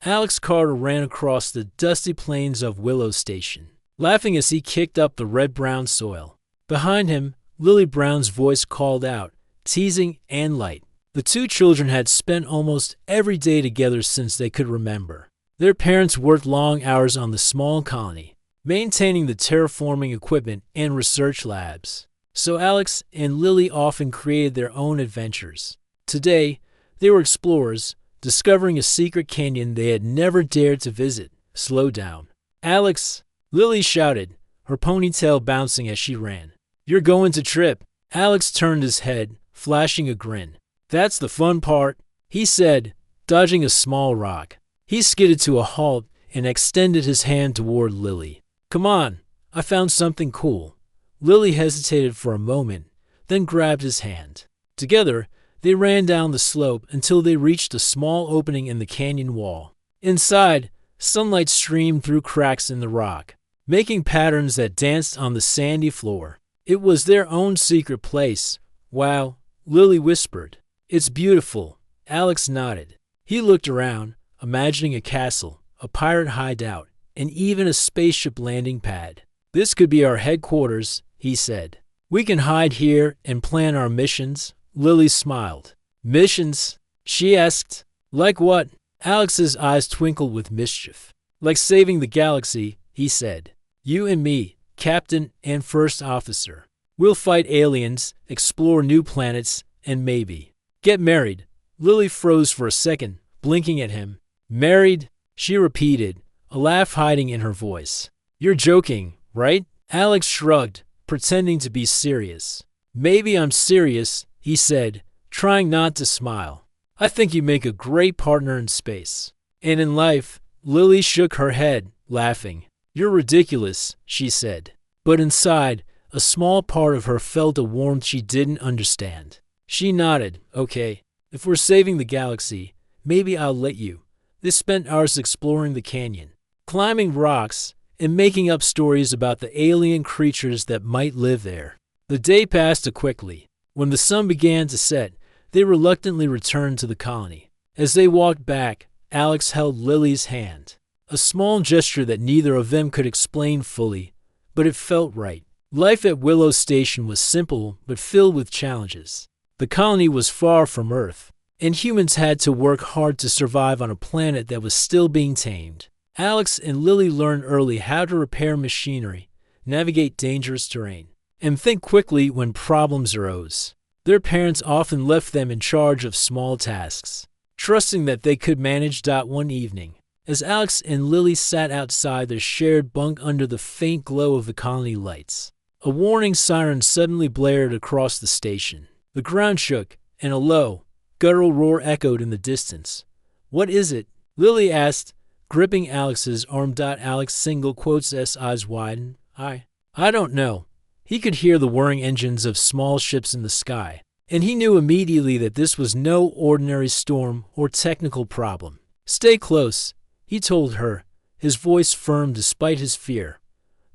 Alex Carter ran across the dusty plains of Willow Station, laughing as he kicked up the red-brown soil. Behind him, Lily Brown's voice called out, teasing and light. The two children had spent almost every day together since they could remember. Their parents worked long hours on the small colony, maintaining the terraforming equipment and research labs. So Alex and Lily often created their own adventures. Today, they were explorers, discovering a secret canyon they had never dared to visit. Slow down. Alex, Lily shouted, her ponytail bouncing as she ran. You're going to trip. Alex turned his head, flashing a grin. That's the fun part, he said, dodging a small rock. He skidded to a halt and extended his hand toward Lily. Come on, I found something cool. Lily hesitated for a moment, then grabbed his hand. Together, they ran down the slope until they reached a small opening in the canyon wall. Inside, sunlight streamed through cracks in the rock, making patterns that danced on the sandy floor. It was their own secret place. Wow, Lily whispered. It's beautiful. Alex nodded. He looked around, imagining a castle, a pirate hideout, and even a spaceship landing pad. This could be our headquarters, he said. We can hide here and plan our missions. Lily smiled. Missions? She asked. Like what? Alex's eyes twinkled with mischief. Like saving the galaxy, he said. You and me, captain and first officer. We'll fight aliens, explore new planets, and maybe get married. Lily froze for a second, blinking at him. Married? She repeated, a laugh hiding in her voice. You're joking, right? Alex shrugged, pretending to be serious. Maybe I'm serious, he said, trying not to smile. I think you make a great partner in space. And in life, Lily shook her head, laughing. You're ridiculous, she said. But inside, a small part of her felt a warmth she didn't understand. She nodded. Okay, if we're saving the galaxy, maybe I'll let you. They spent hours exploring the canyon, climbing rocks, and making up stories about the alien creatures that might live there. The day passed quickly. When the sun began to set, they reluctantly returned to the colony. As they walked back, Alex held Lily's hand, a small gesture that neither of them could explain fully, but it felt right. Life at Willow Station was simple but filled with challenges. The colony was far from Earth, and humans had to work hard to survive on a planet that was still being tamed. Alex and Lily learned early how to repair machinery, navigate dangerous terrain, and think quickly when problems arose. Their parents often left them in charge of small tasks, trusting that they could manage. One evening, as Alex and Lily sat outside their shared bunk under the faint glow of the colony lights, a warning siren suddenly blared across the station. The ground shook, and a low, guttural roar echoed in the distance. What is it? Lily asked, gripping Alex's arm. Alex single quotes S eyes widened. I don't know. He could hear the whirring engines of small ships in the sky, and he knew immediately that this was no ordinary storm or technical problem. Stay close, he told her, his voice firm despite his fear.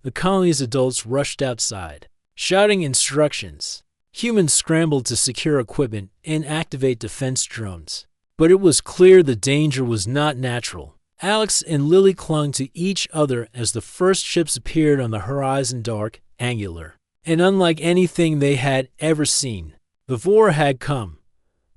The colony's adults rushed outside, shouting instructions. Humans scrambled to secure equipment and activate defense drones. But it was clear the danger was not natural. Alex and Lily clung to each other as the first ships appeared on the horizon, dark, angular, and unlike anything they had ever seen. The Vor had come.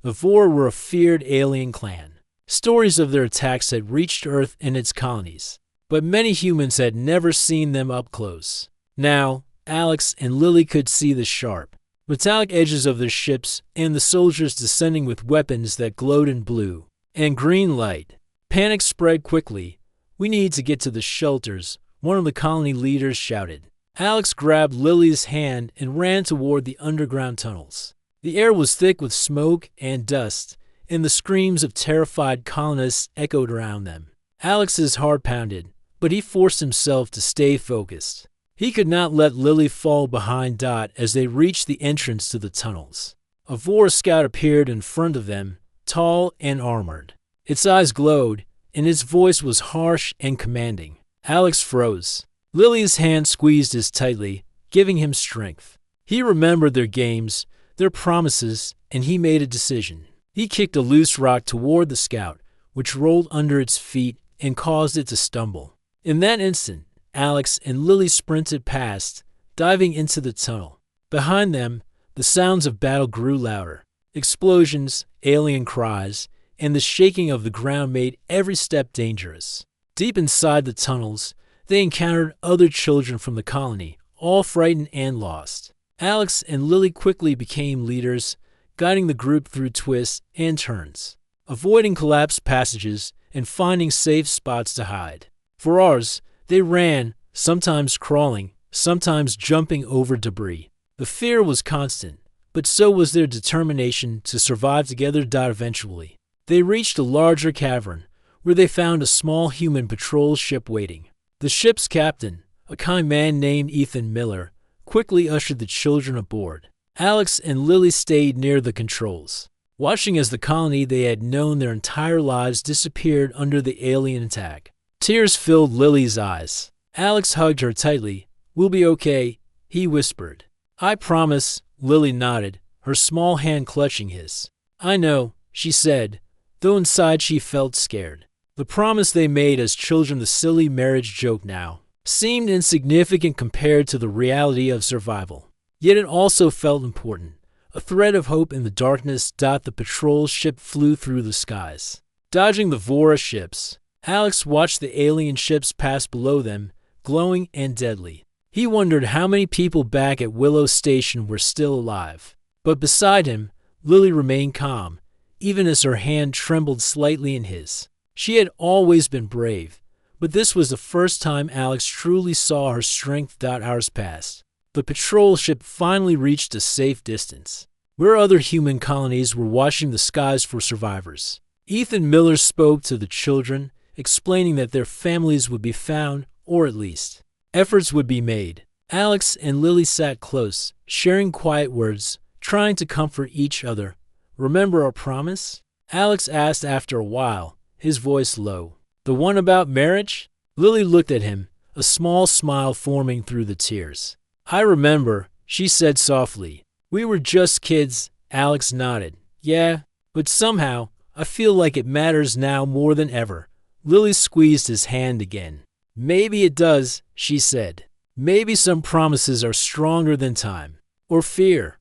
The Vor were a feared alien clan. Stories of their attacks had reached Earth and its colonies, but many humans had never seen them up close. Now, Alex and Lily could see the sharp, metallic edges of their ships and the soldiers descending with weapons that glowed in blue and green light. Panic spread quickly. We need to get to the shelters, one of the colony leaders shouted. Alex grabbed Lily's hand and ran toward the underground tunnels. The air was thick with smoke and dust, and the screams of terrified colonists echoed around them. Alex's heart pounded, but he forced himself to stay focused. He could not let Lily fall behind. As they reached the entrance to the tunnels, a Vor scout appeared in front of them, tall and armored. Its eyes glowed, and its voice was harsh and commanding. Alex froze. Lily's hand squeezed as tightly, giving him strength. He remembered their games, their promises, and he made a decision. He kicked a loose rock toward the scout, which rolled under its feet and caused it to stumble. In that instant, Alex and Lily sprinted past, diving into the tunnel. Behind them, the sounds of battle grew louder. Explosions, alien cries, and the shaking of the ground made every step dangerous. Deep inside the tunnels, they encountered other children from the colony, all frightened and lost. Alex and Lily quickly became leaders, guiding the group through twists and turns, avoiding collapsed passages and finding safe spots to hide. For hours, they ran, sometimes crawling, sometimes jumping over debris. The fear was constant, but so was their determination to survive together. Eventually, they reached a larger cavern, where they found a small human patrol ship waiting. The ship's captain, a kind man named Ethan Miller, quickly ushered the children aboard. Alex and Lily stayed near the controls, watching as the colony they had known their entire lives disappeared under the alien attack. Tears filled Lily's eyes. Alex hugged her tightly. "We'll be okay," he whispered. "I promise," Lily nodded, her small hand clutching his. "I know," she said, though inside she felt scared. The promise they made as children, the silly marriage joke now, seemed insignificant compared to the reality of survival. Yet it also felt important, a thread of hope in the darkness. The patrol ship flew through the skies, dodging the Vora ships. Alex watched the alien ships pass below them, glowing and deadly. He wondered how many people back at Willow Station were still alive. But beside him, Lily remained calm, even as her hand trembled slightly in his. She had always been brave, but this was the first time Alex truly saw her strength. Hours passed. The patrol ship finally reached a safe distance, where other human colonies were watching the skies for survivors. Ethan Miller spoke to the children, explaining that their families would be found, or at least, efforts would be made. Alex and Lily sat close, sharing quiet words, trying to comfort each other. "Remember our promise?" Alex asked after a while, his voice low. "The one about marriage?" Lily looked at him, a small smile forming through the tears. "I remember," she said softly. "We were just kids." Alex nodded. "Yeah, but somehow, I feel like it matters now more than ever." Lily squeezed his hand again. "Maybe it does," she said. "Maybe some promises are stronger than time. Or fear."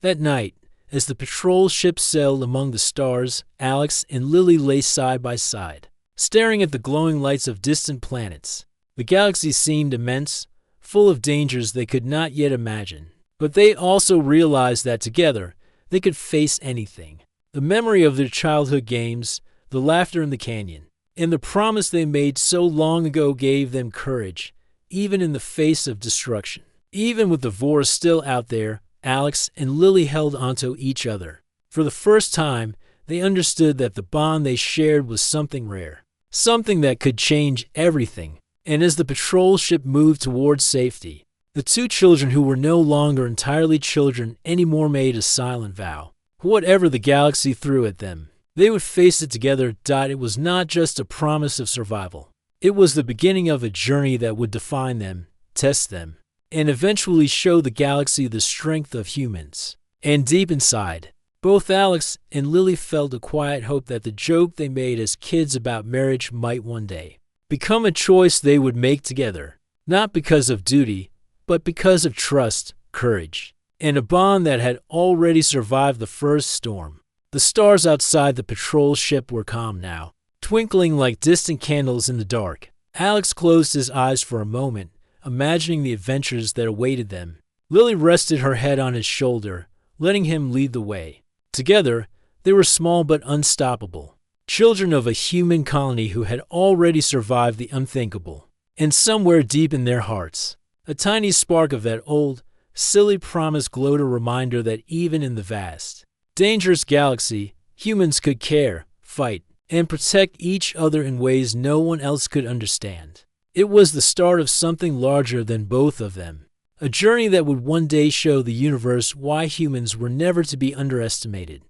That night, as the patrol ship sailed among the stars, Alex and Lily lay side by side, staring at the glowing lights of distant planets. The galaxy seemed immense, full of dangers they could not yet imagine. But they also realized that together, they could face anything. The memory of their childhood games, the laughter in the canyon, and the promise they made so long ago gave them courage, even in the face of destruction. Even with the Vora still out there, Alex and Lily held onto each other. For the first time, they understood that the bond they shared was something rare, something that could change everything. And as the patrol ship moved towards safety, the two children who were no longer entirely children anymore made a silent vow. Whatever the galaxy threw at them, they would face it together. It was not just a promise of survival. It was the beginning of a journey that would define them, test them, and eventually show the galaxy the strength of humans. And deep inside, both Alex and Lily felt a quiet hope that the joke they made as kids about marriage might one day become a choice they would make together, not because of duty, but because of trust, courage, and a bond that had already survived the first storm. The stars outside the patrol ship were calm now, twinkling like distant candles in the dark. Alex closed his eyes for a moment, imagining the adventures that awaited them. Lily rested her head on his shoulder, letting him lead the way. Together, they were small but unstoppable, children of a human colony who had already survived the unthinkable. And somewhere deep in their hearts, a tiny spark of that old, silly promise glowed, a reminder that even in the vast, dangerous galaxy, humans could care, fight, and protect each other in ways no one else could understand. It was the start of something larger than both of them, a journey that would one day show the universe why humans were never to be underestimated.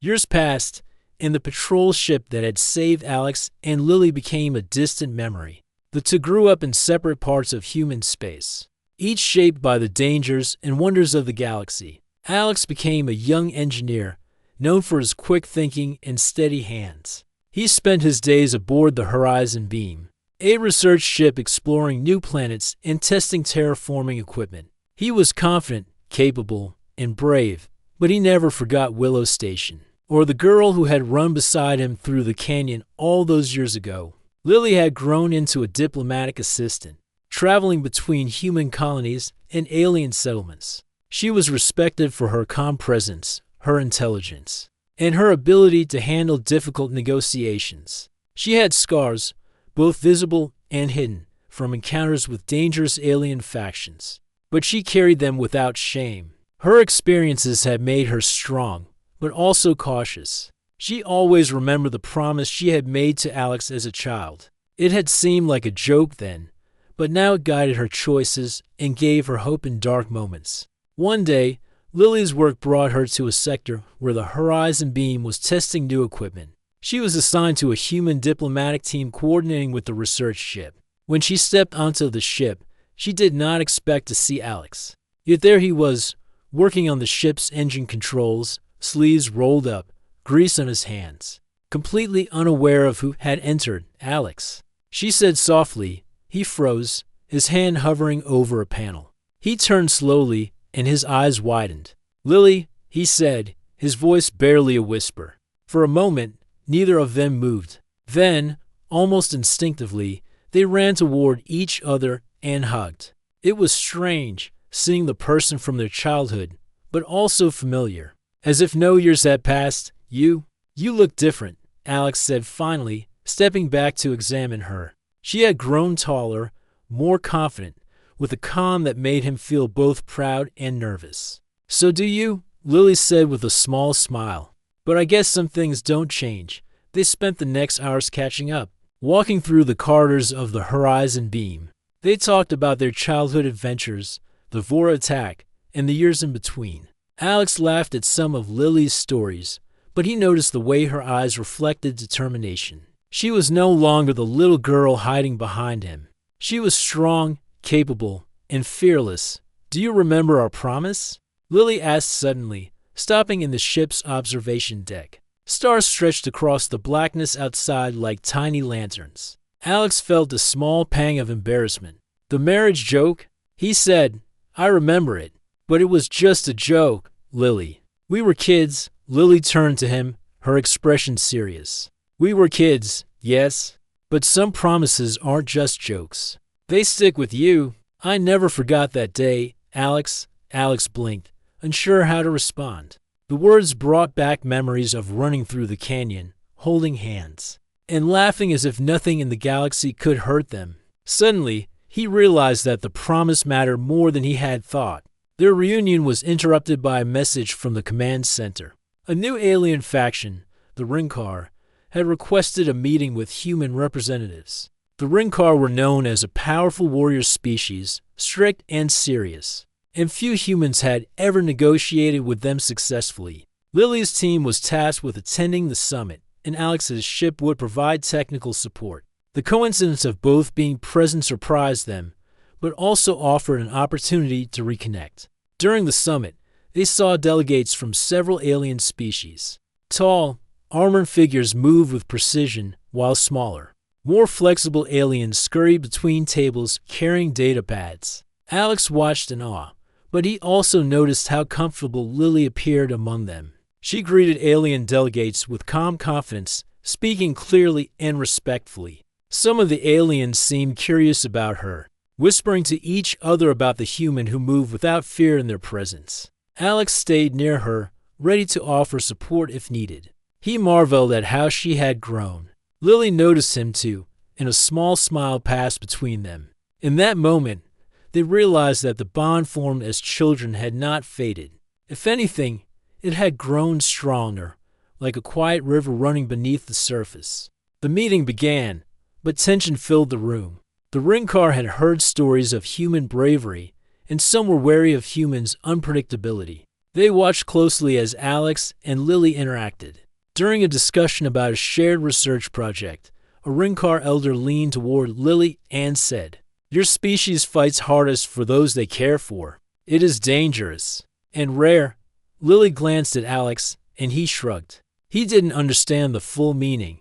Years passed, and the patrol ship that had saved Alex and Lily became a distant memory. The two grew up in separate parts of human space, each shaped by the dangers and wonders of the galaxy. Alex became a young engineer, known for his quick thinking and steady hands. He spent his days aboard the Horizon Beam, a research ship exploring new planets and testing terraforming equipment. He was confident, capable, and brave, but he never forgot Willow Station, or the girl who had run beside him through the canyon all those years ago. Lily had grown into a diplomatic assistant, traveling between human colonies and alien settlements. She was respected for her calm presence, her intelligence, and her ability to handle difficult negotiations. She had scars, both visible and hidden, from encounters with dangerous alien factions, but she carried them without shame. Her experiences had made her strong, but also cautious. She always remembered the promise she had made to Alex as a child. It had seemed like a joke then, but now it guided her choices and gave her hope in dark moments. One day, Lily's work brought her to a sector where the Horizon Beam was testing new equipment. She was assigned to a human diplomatic team coordinating with the research ship. When she stepped onto the ship, she did not expect to see Alex. Yet there he was, working on the ship's engine controls, sleeves rolled up, grease on his hands, completely unaware of who had entered, Alex. She said softly. He froze, his hand hovering over a panel. He turned slowly, and his eyes widened. "Lily," he said, his voice barely a whisper. For a moment, neither of them moved. Then, almost instinctively, they ran toward each other and hugged. It was strange, seeing the person from their childhood, but also familiar. As if no years had passed. You look different," Alex said finally, stepping back to examine her. She had grown taller, more confident, with a calm that made him feel both proud and nervous. "So do you?" Lily said with a small smile. "But I guess some things don't change." They spent the next hours catching up, walking through the corridors of the Horizon Beam. They talked about their childhood adventures, the Vor attack, and the years in between. Alex laughed at some of Lily's stories, but he noticed the way her eyes reflected determination. She was no longer the little girl hiding behind him. She was strong, capable, and fearless. "Do you remember our promise?" Lily asked suddenly, stopping in the ship's observation deck. Stars stretched across the blackness outside like tiny lanterns. Alex felt a small pang of embarrassment. "The marriage joke?" He said. "I remember it. But it was just a joke, Lily. We were kids." Lily turned to him, her expression serious. "We were kids, yes, but some promises aren't just jokes. They stick with you." "I never forgot that day, Alex." Alex blinked, unsure how to respond. The words brought back memories of running through the canyon, holding hands, and laughing as if nothing in the galaxy could hurt them. Suddenly, he realized that the promise mattered more than he had thought. Their reunion was interrupted by a message from the command center. A new alien faction, the Rinkar, had requested a meeting with human representatives. The Rinkar were known as a powerful warrior species, strict and serious, and few humans had ever negotiated with them successfully. Lily's team was tasked with attending the summit, and Alex's ship would provide technical support. The coincidence of both being present surprised them, but also offered an opportunity to reconnect. During the summit, they saw delegates from several alien species. Tall, armored figures moved with precision, while smaller, more flexible aliens scurried between tables carrying data pads. Alex watched in awe, but he also noticed how comfortable Lily appeared among them. She greeted alien delegates with calm confidence, speaking clearly and respectfully. Some of the aliens seemed curious about her, whispering to each other about the human who moved without fear in their presence. Alex stayed near her, ready to offer support if needed. He marveled at how she had grown. Lily noticed him too, and a small smile passed between them. In that moment, they realized that the bond formed as children had not faded. If anything, it had grown stronger, like a quiet river running beneath the surface. The meeting began, but tension filled the room. The Rinkar had heard stories of human bravery, and some were wary of humans' unpredictability. They watched closely as Alex and Lily interacted. During a discussion about a shared research project, a Rinkar elder leaned toward Lily and said, "Your species fights hardest for those they care for. It is dangerous and rare." Lily glanced at Alex, and he shrugged. He didn't understand the full meaning,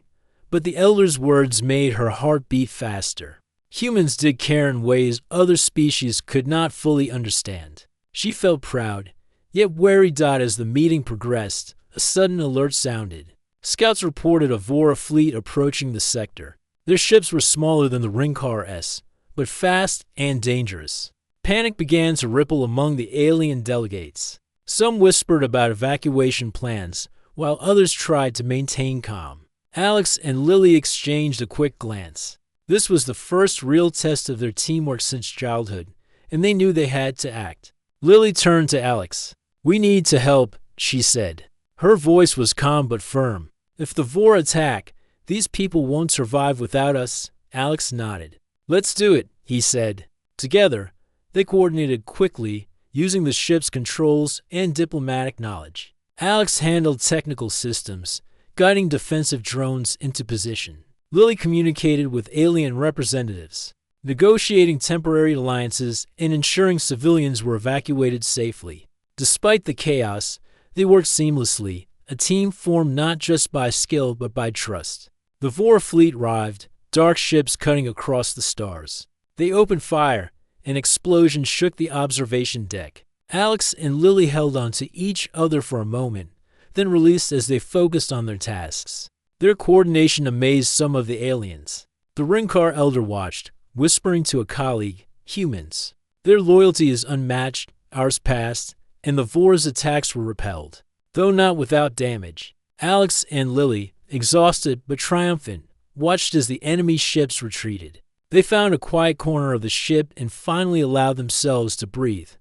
But the elder's words made her heart beat faster. Humans did care in ways other species could not fully understand. She felt proud, yet wary. As the meeting progressed, a sudden alert sounded. Scouts reported a Vora fleet approaching the sector. Their ships were smaller than the Ringcar-S, but fast and dangerous. Panic began to ripple among the alien delegates. Some whispered about evacuation plans, while others tried to maintain calm. Alex and Lily exchanged a quick glance. This was the first real test of their teamwork since childhood, and they knew they had to act. Lily turned to Alex. "We need to help," she said. Her voice was calm but firm. "If the Vora attack, these people won't survive without us." Alex nodded. "Let's do it," he said. Together, they coordinated quickly, using the ship's controls and diplomatic knowledge. Alex handled technical systems, guiding defensive drones into position. Lily communicated with alien representatives, negotiating temporary alliances and ensuring civilians were evacuated safely. Despite the chaos, they worked seamlessly, a team formed not just by skill but by trust. The Vora fleet arrived, dark ships cutting across the stars. They opened fire. An explosion shook the observation deck. Alex and Lily held on to each other for a moment, then released as they focused on their tasks. Their coordination amazed some of the aliens. The Ringcar elder watched, whispering to a colleague, "Humans. Their loyalty is unmatched, ours passed, and the Vora's attacks were repelled, though not without damage." Alex and Lily, exhausted but triumphant, watched as the enemy ships retreated. They found a quiet corner of the ship and finally allowed themselves to breathe.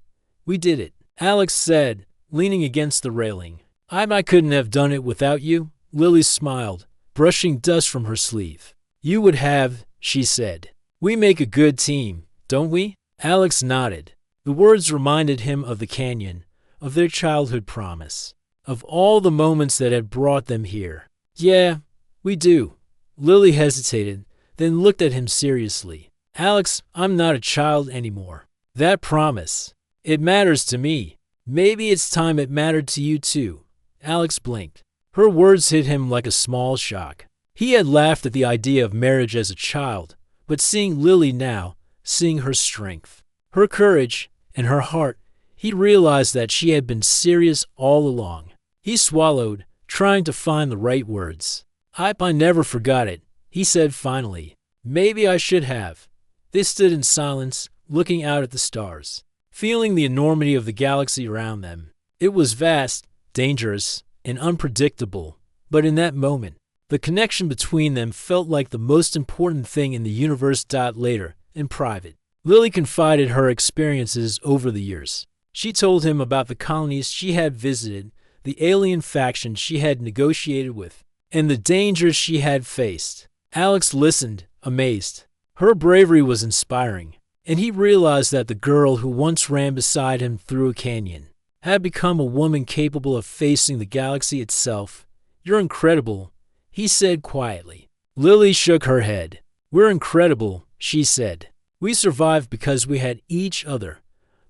"We did it," Alex said, leaning against the railing. I couldn't have done it without you." Lily smiled, brushing dust from her sleeve. "You would have," she said. "We make a good team, don't we?" Alex nodded. The words reminded him of the canyon, of their childhood promise, of all the moments that had brought them here. "Yeah, we do." Lily hesitated, then looked at him seriously. "Alex, I'm not a child anymore. That promise, it matters to me. Maybe it's time it mattered to you too." Alex blinked. Her words hit him like a small shock. He had laughed at the idea of marriage as a child, but seeing Lily now, seeing her strength, her courage, and her heart, he realized that she had been serious all along. He swallowed, trying to find the right words. I never forgot it," he said finally. "Maybe I should have." They stood in silence, looking out at the stars, feeling the enormity of the galaxy around them. It was vast, dangerous, and unpredictable, but in that moment, the connection between them felt like the most important thing in the universe. Later, in private, Lily confided her experiences over the years. She told him about the colonies she had visited, the alien factions she had negotiated with, and the dangers she had faced. Alex listened, amazed. Her bravery was inspiring, and he realized that the girl who once ran beside him through a canyon had become a woman capable of facing the galaxy itself. "You're incredible," he said quietly. Lily shook her head. "We're incredible," she said. "We survived because we had each other."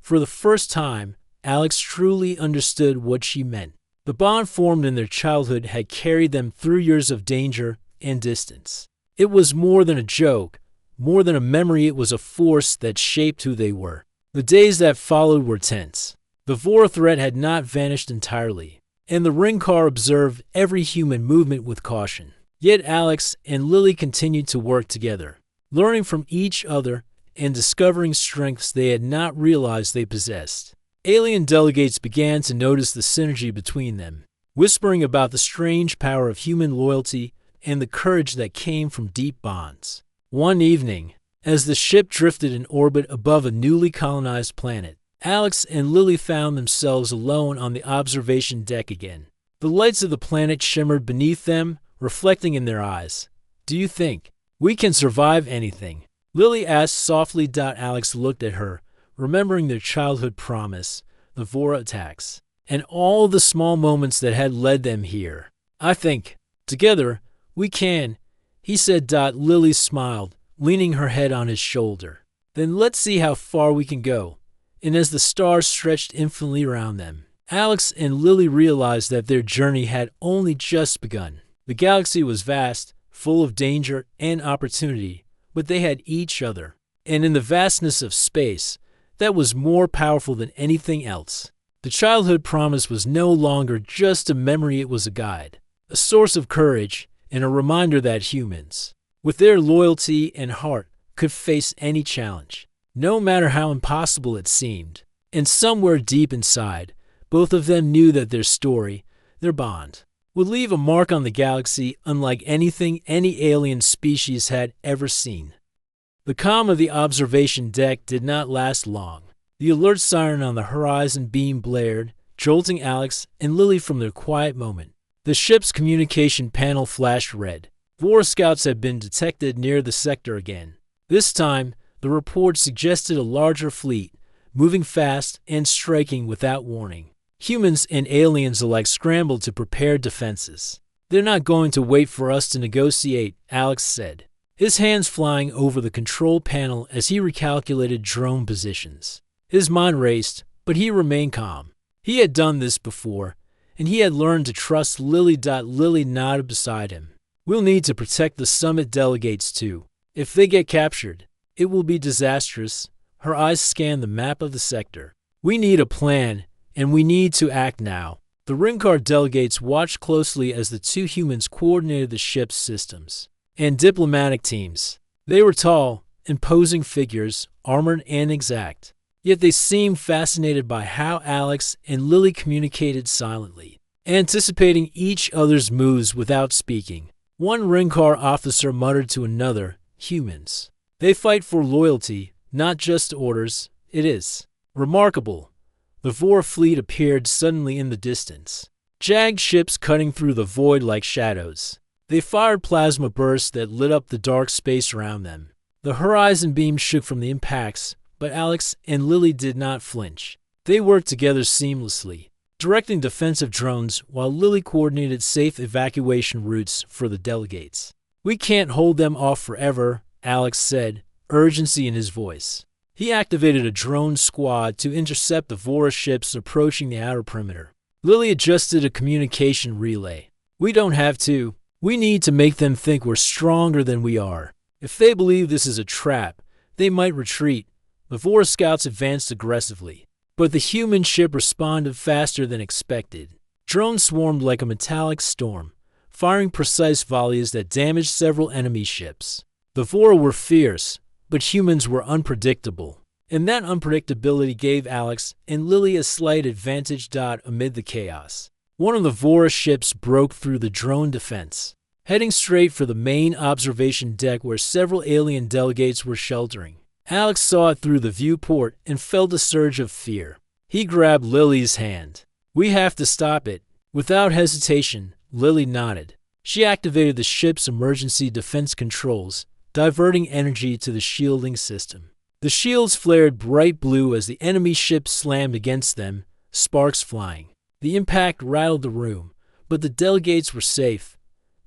For the first time, Alex truly understood what she meant. The bond formed in their childhood had carried them through years of danger and distance. It was more than a joke, more than a memory. It was a force that shaped who they were. The days that followed were tense. The Vora threat had not vanished entirely, and the Ringcar observed every human movement with caution. Yet Alex and Lily continued to work together, learning from each other and discovering strengths they had not realized they possessed. Alien delegates began to notice the synergy between them, whispering about the strange power of human loyalty and the courage that came from deep bonds. One evening, as the ship drifted in orbit above a newly colonized planet, Alex and Lily found themselves alone on the observation deck again. The lights of the planet shimmered beneath them, reflecting in their eyes. "Do you think we can survive anything?" Lily asked softly. Alex looked at her, remembering their childhood promise, the Vora attacks, and all the small moments that had led them here. "I think, together, we can," he said. Lily smiled, leaning her head on his shoulder. "Then let's see how far we can go." And as the stars stretched infinitely around them, Alex and Lily realized that their journey had only just begun. The galaxy was vast, full of danger and opportunity, but they had each other. And in the vastness of space, that was more powerful than anything else. The childhood promise was no longer just a memory, it was a guide, a source of courage, and a reminder that humans, with their loyalty and heart, could face any challenge, no matter how impossible it seemed. And somewhere deep inside, both of them knew that their story, their bond, would leave a mark on the galaxy unlike anything any alien species had ever seen. The calm of the observation deck did not last long. The alert siren on the horizon beam blared, jolting Alex and Lily from their quiet moment. The ship's communication panel flashed red. Vor scouts had been detected near the sector again. This time, the report suggested a larger fleet, moving fast and striking without warning. Humans and aliens alike scrambled to prepare defenses. "They're not going to wait for us to negotiate," Alex said, his hands flying over the control panel as he recalculated drone positions. His mind raced, but he remained calm. He had done this before, and he had learned to trust Lily. Lily nodded beside him. "We'll need to protect the summit delegates too. If they get captured, it will be disastrous." Her eyes scanned the map of the sector. "We need a plan, and we need to act now." The Rinkar delegates watched closely as the two humans coordinated the ship's systems and diplomatic teams. They were tall, imposing figures, armored and exact. Yet they seemed fascinated by how Alex and Lily communicated silently, anticipating each other's moves without speaking. One Rinkar officer muttered to another, "Humans. They fight for loyalty, not just orders. It is remarkable." The Vor fleet appeared suddenly in the distance, jagged ships cutting through the void like shadows. They fired plasma bursts that lit up the dark space around them. The horizon beam shook from the impacts, but Alex and Lily did not flinch. They worked together seamlessly, directing defensive drones while Lily coordinated safe evacuation routes for the delegates. "We can't hold them off forever," Alex said, urgency in his voice. He activated a drone squad to intercept the Vora ships approaching the outer perimeter. Lily adjusted a communication relay. "We don't have to. We need to make them think we're stronger than we are. If they believe this is a trap, they might retreat." The Vora scouts advanced aggressively, but the human ship responded faster than expected. Drones swarmed like a metallic storm, firing precise volleys that damaged several enemy ships. The Vora were fierce, but humans were unpredictable, and that unpredictability gave Alex and Lily a slight advantage. Amid the chaos, one of the Vora ships broke through the drone defense, heading straight for the main observation deck where several alien delegates were sheltering. Alex saw it through the viewport and felt a surge of fear. He grabbed Lily's hand. "We have to stop it." Without hesitation, Lily nodded. She activated the ship's emergency defense controls, diverting energy to the shielding system. The shields flared bright blue as the enemy ship slammed against them, sparks flying. The impact rattled the room, but the delegates were safe.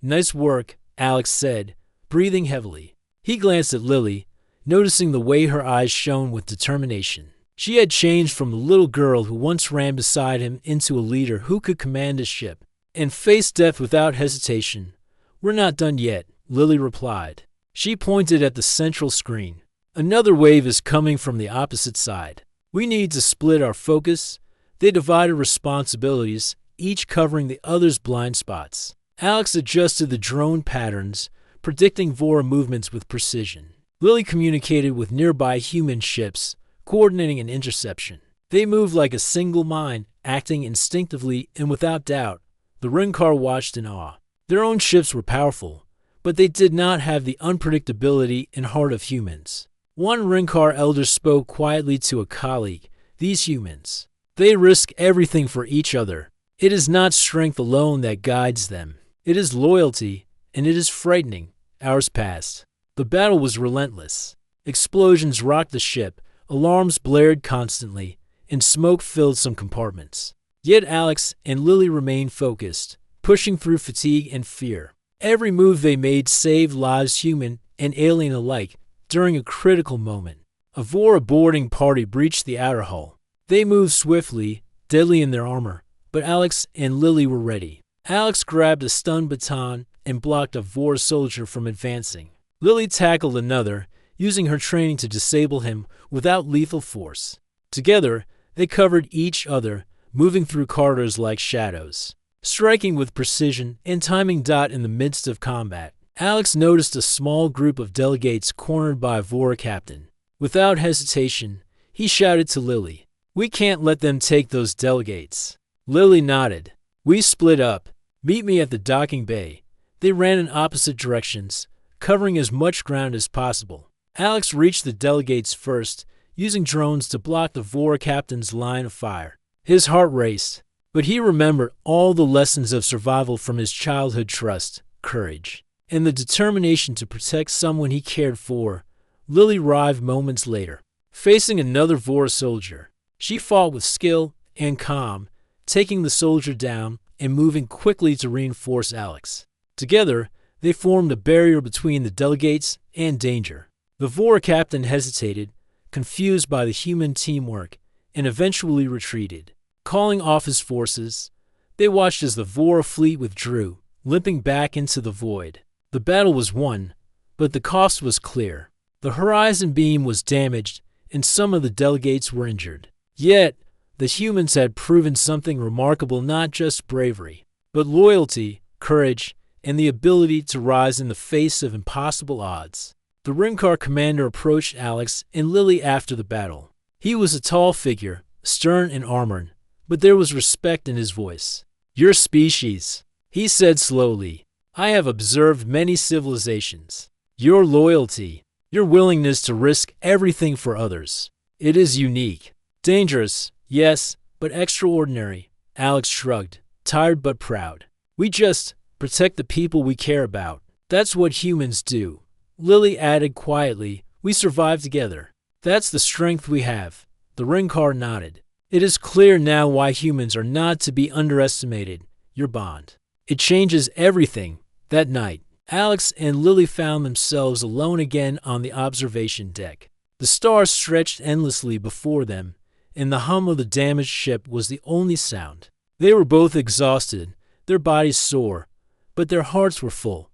"Nice work," Alex said, breathing heavily. He glanced at Lily, noticing the way her eyes shone with determination. She had changed from the little girl who once ran beside him into a leader who could command a ship and face death without hesitation. "We're not done yet," Lily replied. She pointed at the central screen. "Another wave is coming from the opposite side. We need to split our focus." They divided responsibilities, each covering the other's blind spots. Alex adjusted the drone patterns, predicting Vora movements with precision. Lily communicated with nearby human ships, coordinating an interception. They moved like a single mind, acting instinctively and without doubt. The Rinkar watched in awe. Their own ships were powerful, but they did not have the unpredictability and heart of humans. One Rinkar elder spoke quietly to a colleague. "These humans, they risk everything for each other. It is not strength alone that guides them. It is loyalty, and it is frightening." Hours passed. The battle was relentless. Explosions rocked the ship, alarms blared constantly, and smoke filled some compartments. Yet Alex and Lily remained focused, pushing through fatigue and fear. Every move they made saved lives, human and alien alike, during a critical moment. A Vora boarding party breached the outer hull. They moved swiftly, deadly in their armor, but Alex and Lily were ready. Alex grabbed a stun baton and blocked a Vor soldier from advancing. Lily tackled another, using her training to disable him without lethal force. Together, they covered each other, moving through corridors like shadows, striking with precision and timing. In the midst of combat, Alex noticed a small group of delegates cornered by a Vor captain. Without hesitation, he shouted to Lily, "We can't let them take those delegates." Lily nodded. "We split up. Meet me at the docking bay." They ran in opposite directions, covering as much ground as possible. Alex reached the delegates first, using drones to block the Vor captain's line of fire. His heart raced, but he remembered all the lessons of survival from his childhood: trust, courage, and the determination to protect someone he cared for. Lily arrived moments later, facing another Vor soldier. She fought with skill and calm, taking the soldier down and moving quickly to reinforce Alex. Together, they formed a barrier between the delegates and danger. The Vor captain hesitated, confused by the human teamwork, and eventually retreated. Calling off his forces, they watched as the Vor fleet withdrew, limping back into the void. The battle was won, but the cost was clear. The horizon beam was damaged, and some of the delegates were injured. Yet, the humans had proven something remarkable: not just bravery, but loyalty, courage, and the ability to rise in the face of impossible odds. The Ringcar commander approached Alex and Lily after the battle. He was a tall figure, stern and armored, but there was respect in his voice. "Your species," he said slowly. "I have observed many civilizations. Your loyalty, your willingness to risk everything for others, it is unique. Dangerous, yes, but extraordinary." Alex shrugged, tired but proud. "We just protect the people we care about. That's what humans do." Lily added quietly, "We survive together. That's the strength we have." The Ringcar nodded. "It is clear now why humans are not to be underestimated. Your bond. It changes everything." That night, Alex and Lily found themselves alone again on the observation deck. The stars stretched endlessly before them, and the hum of the damaged ship was the only sound. They were both exhausted, their bodies sore, but their hearts were full.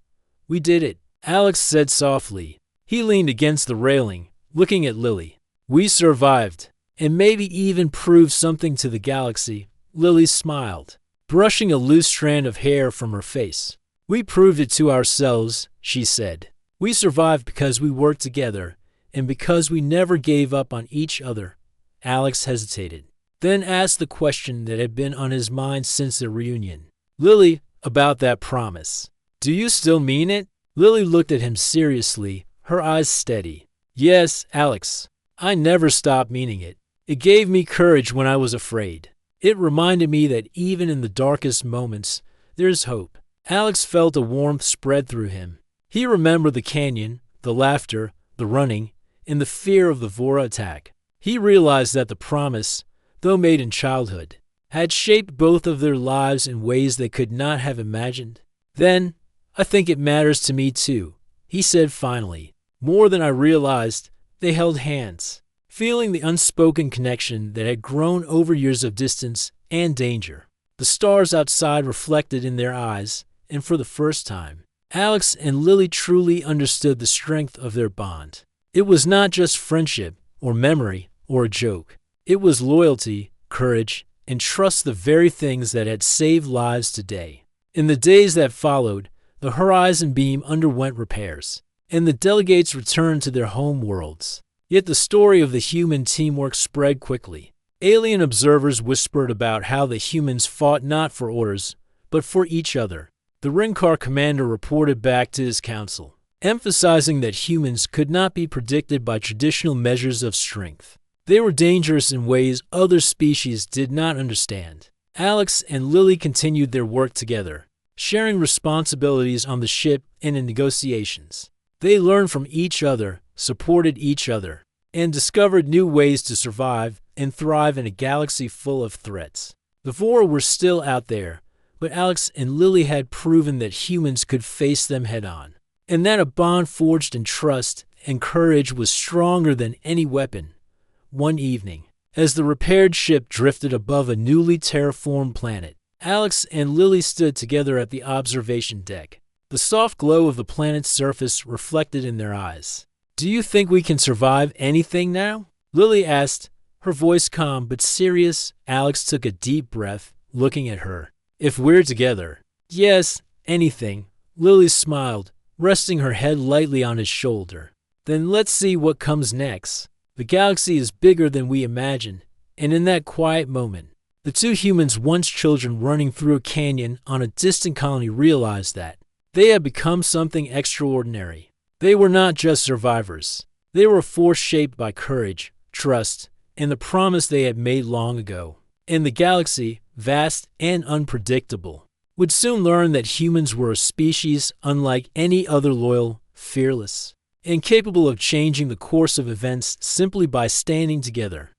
"We did it," Alex said softly. He leaned against the railing, looking at Lily. "We survived, and maybe even proved something to the galaxy." Lily smiled, brushing a loose strand of hair from her face. "We proved it to ourselves," she said. "We survived because we worked together, and because we never gave up on each other." Alex hesitated, then asked the question that had been on his mind since their reunion. "Lily, about that promise. Do you still mean it?" Lily looked at him seriously, her eyes steady. "Yes, Alex. I never stopped meaning it. It gave me courage when I was afraid. It reminded me that even in the darkest moments, there's hope." Alex felt a warmth spread through him. He remembered the canyon, the laughter, the running, and the fear of the Vora attack. He realized that the promise, though made in childhood, had shaped both of their lives in ways they could not have imagined. "Then, I think it matters to me too," he said finally. More than I realized. They held hands, feeling the unspoken connection that had grown over years of distance and danger. The stars outside reflected in their eyes, and for the first time, Alex and Lily truly understood the strength of their bond. It was not just friendship, or memory, or a joke. It was loyalty, courage, and trust, the very things that had saved lives today. In the days that followed, the horizon beam underwent repairs, and the delegates returned to their home worlds. Yet the story of the human teamwork spread quickly. Alien observers whispered about how the humans fought not for orders, but for each other. The Ringcar commander reported back to his council, emphasizing that humans could not be predicted by traditional measures of strength. They were dangerous in ways other species did not understand. Alex and Lily continued their work together, sharing responsibilities on the ship and in negotiations. They learned from each other, supported each other, and discovered new ways to survive and thrive in a galaxy full of threats. The Vora were still out there, but Alex and Lily had proven that humans could face them head-on, and that a bond forged in trust and courage was stronger than any weapon. One evening, as the repaired ship drifted above a newly terraformed planet, Alex and Lily stood together at the observation deck. the soft glow of the planet's surface reflected in their eyes. "Do you think we can survive anything now?" Lily asked, her voice calm but serious. Alex took a deep breath, looking at her. "If we're together." "Yes, anything." Lily smiled, resting her head lightly on his shoulder. "Then let's see what comes next. The galaxy is bigger than we imagine." And in that quiet moment, the two humans, once children running through a canyon on a distant colony, realized that they had become something extraordinary. They were not just survivors. They were a force shaped by courage, trust, and the promise they had made long ago. And the galaxy, vast and unpredictable, would soon learn that humans were a species unlike any other, loyal, fearless, and capable of changing the course of events simply by standing together.